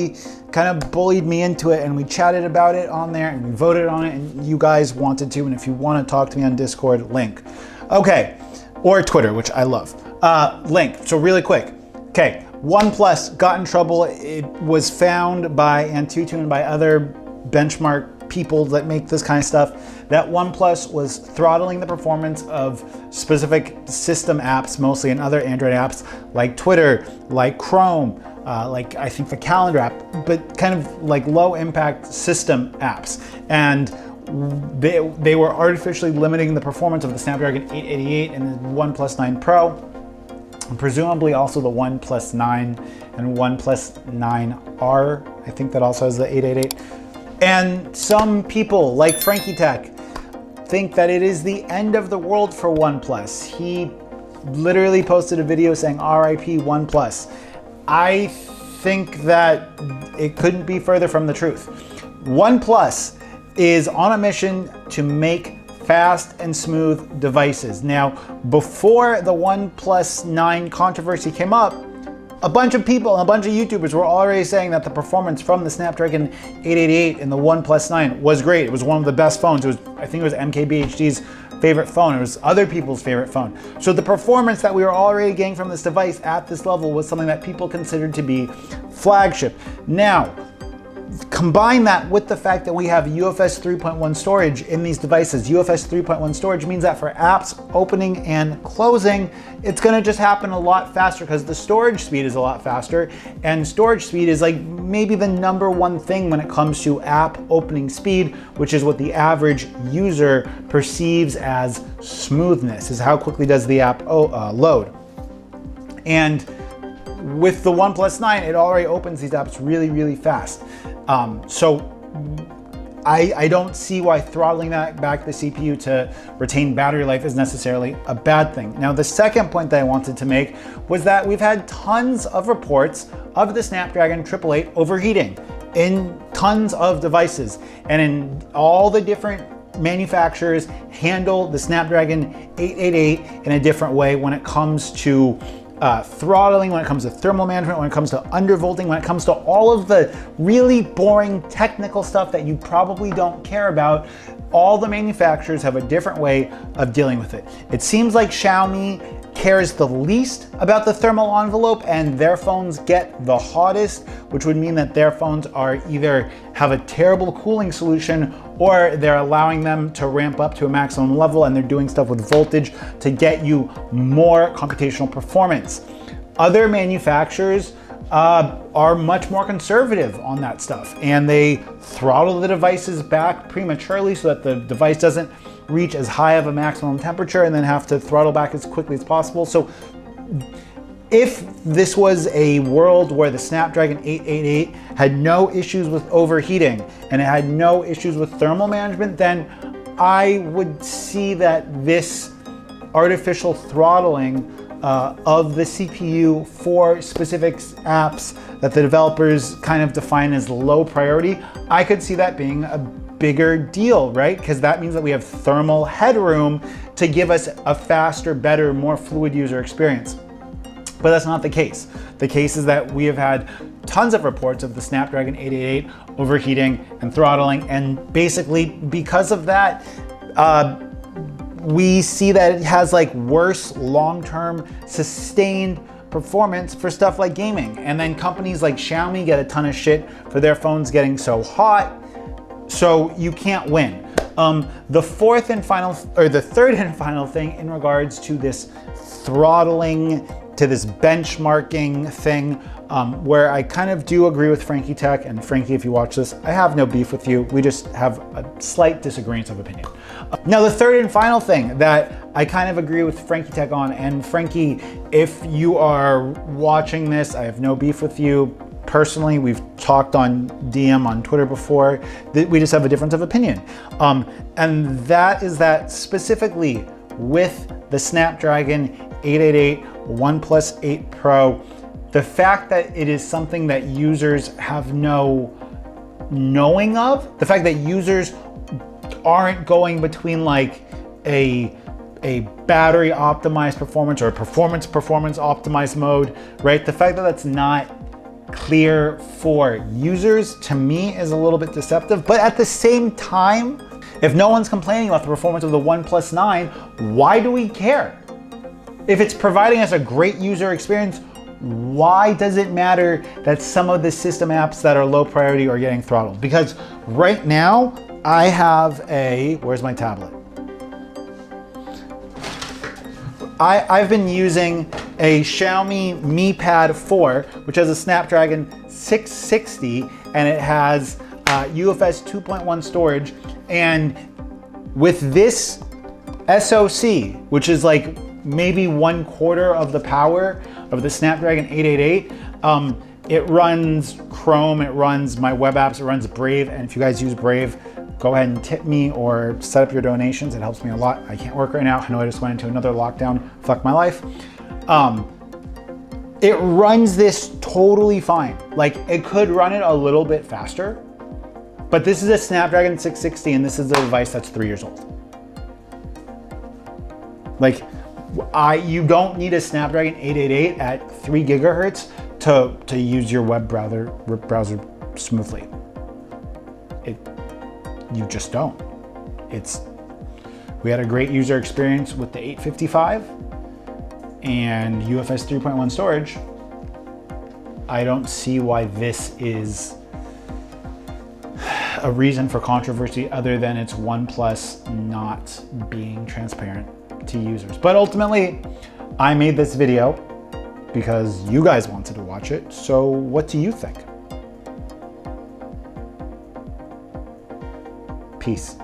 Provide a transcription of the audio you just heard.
really kind of bullied me into it, and we chatted about it on there, and we voted on it, and you guys wanted to. And if you want to talk to me on Discord, link. Okay, or Twitter, which I love. Link. So really quick. Okay, OnePlus got in trouble. It was found by Antutu and by other benchmark people that make this kind of stuff, that OnePlus was throttling the performance of specific system apps, mostly and other Android apps like Twitter, like Chrome, like I think the calendar app, but kind of like low impact system apps. And they were artificially limiting the performance of the Snapdragon 888 and the OnePlus 9 Pro, and presumably also the OnePlus 9 and OnePlus 9R. I think that also has the 888. And some people, like Frankie Tech, think that it is the end of the world for OnePlus. He literally posted a video saying RIP OnePlus. I think that it couldn't be further from the truth. OnePlus is on a mission to make fast and smooth devices. Now, before the OnePlus 9 controversy came up, a bunch of people and a bunch of YouTubers were already saying that the performance from the Snapdragon 888 and the OnePlus 9 was great. It was one of the best phones. I think it was MKBHD's favorite phone. It was other people's favorite phone. So the performance that we were already getting from this device at this level was something that people considered to be flagship. Now, combine that with the fact that we have UFS 3.1 storage in these devices. UFS 3.1 storage means that for apps opening and closing, it's gonna just happen a lot faster because the storage speed is a lot faster, and storage speed is like maybe the number one thing when it comes to app opening speed, which is what the average user perceives as smoothness, is how quickly does the app load. And with the OnePlus 9, it already opens these apps really, really fast. So I don't see why throttling that back the CPU to retain battery life is necessarily a bad thing. Now, the second point that I wanted to make was that we've had tons of reports of the Snapdragon 888 overheating in tons of devices, and in all the different manufacturers handle the Snapdragon 888 in a different way when it comes to throttling, when it comes to thermal management, when it comes to undervolting, when it comes to all of the really boring technical stuff that you probably don't care about. All the manufacturers have a different way of dealing with it. It seems like Xiaomi cares the least about the thermal envelope, and their phones get the hottest, which would mean that their phones are either have a terrible cooling solution or they're allowing them to ramp up to a maximum level, and they're doing stuff with voltage to get you more computational performance. Other manufacturers are much more conservative on that stuff, and they throttle the devices back prematurely so that the device doesn't reach as high of a maximum temperature and then have to throttle back as quickly as possible. So if this was a world where the Snapdragon 888 had no issues with overheating and it had no issues with thermal management, then I would see that this artificial throttling of the CPU for specific apps that the developers kind of define as low priority, I could see that being a bigger deal, right? Because that means that we have thermal headroom to give us a faster, better, more fluid user experience. But that's not the case. The case is that we have had tons of reports of the Snapdragon 888 overheating and throttling, and basically because of that, we see that it has like worse long-term sustained performance for stuff like gaming. And then companies like Xiaomi get a ton of shit for their phones getting so hot. So you can't win. The third and final thing in regards to this throttling, to this benchmarking thing, where I kind of do agree with Frankie Tech, and Frankie, if you watch this, I have no beef with you. We just have a slight disagreement of opinion. Now, the third and final thing that I kind of agree with Frankie Tech on, and Frankie, if you are watching this, I have no beef with you. Personally, we've talked on DM on Twitter before, we just have a difference of opinion. And that is that specifically with the Snapdragon 888 OnePlus 8 Pro, the fact that it is something that users have no knowing of, the fact that users aren't going between like a battery optimized performance or performance optimized mode, right? The fact that that's not clear for users, to me is a little bit deceptive. But at the same time, if no one's complaining about the performance of the OnePlus 9, why do we care? If it's providing us a great user experience, why does it matter that some of the system apps that are low priority are getting throttled? Because right now I have where's my tablet? I've been using a Xiaomi Mi Pad 4, which has a Snapdragon 660, and it has UFS 2.1 storage. And with this SoC, which is like maybe 1/4 of the power of the Snapdragon 888, it runs Chrome, it runs my web apps, it runs Brave. And if you guys use Brave, go ahead and tip me or set up your donations. It helps me a lot. I can't work right now. I know I just went into another lockdown. Fuck my life. It runs this totally fine. Like, it could run it a little bit faster, but this is a Snapdragon 660 and this is a device that's 3 years old. Like, you don't need a Snapdragon 888 at 3 gigahertz to use your web browser smoothly. You just don't. We had a great user experience with the 855 and UFS 3.1 storage. I don't see why this is a reason for controversy other than it's OnePlus not being transparent to users. But ultimately, I made this video because you guys wanted to watch it. So what do you think? Peace.